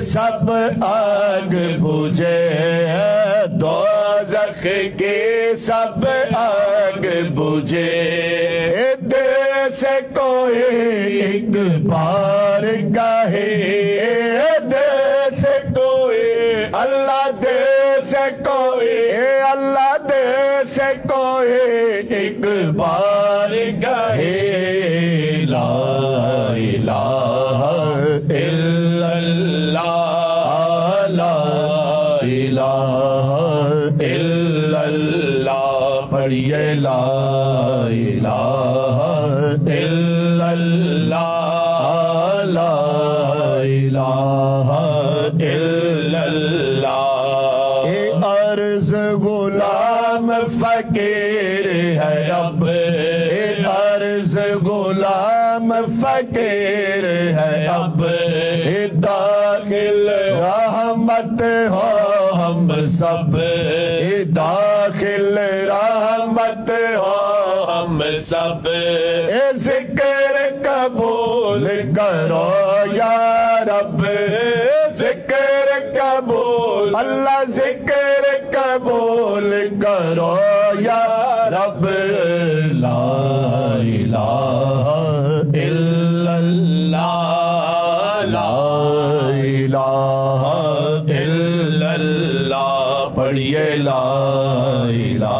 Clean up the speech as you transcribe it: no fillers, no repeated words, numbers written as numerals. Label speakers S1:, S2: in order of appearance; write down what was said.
S1: سب آگ بجھے دوزخ کی سب آگ بجھے دے سے کوئی ایک بار کہے دے سے کوئی اللہ دے سے کوئی اللہ دے سے کوئی ایک بار کہے لا الہ الا اللہ لا الہ الا اللہ پڑھیے لا الہ الا اللہ لا الہ الا اللہ اے عرض غلام فقیر ہے اب اے عرض غلام فقیر ہے اب اے داخل رحمت ہو ہم سب اے داخل رحمت ہو ہم سب اے ذکر قبول کرو یا رب ذکر قبول اللہ ذکر قبول کرو یا رب لا الہ الا اللہ لا الہ الا اللہ پڑھیے لا الہ